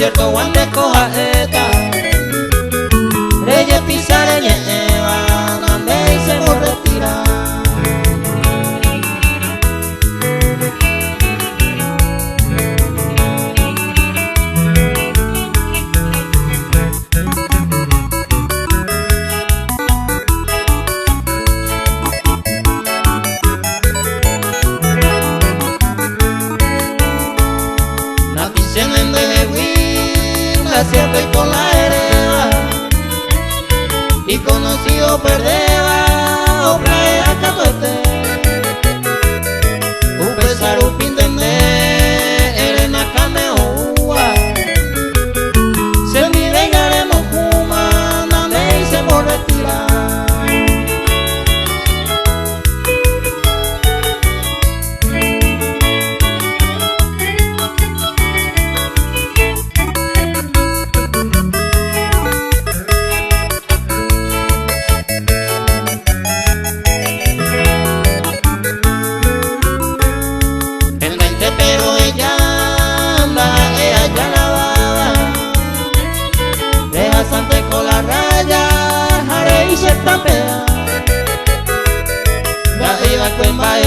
concierto guante coja esta Reyes pisare llevan ande y se me retira. Siempre con la hereda y conocido perdeba o playa catoete un pesar un pintende elena cameo ua se mi vengaremos kuma name y se por retirar. Pero ella anda, ella ya la va, deja sante con la raya, jare y se tapea, la viva cuemba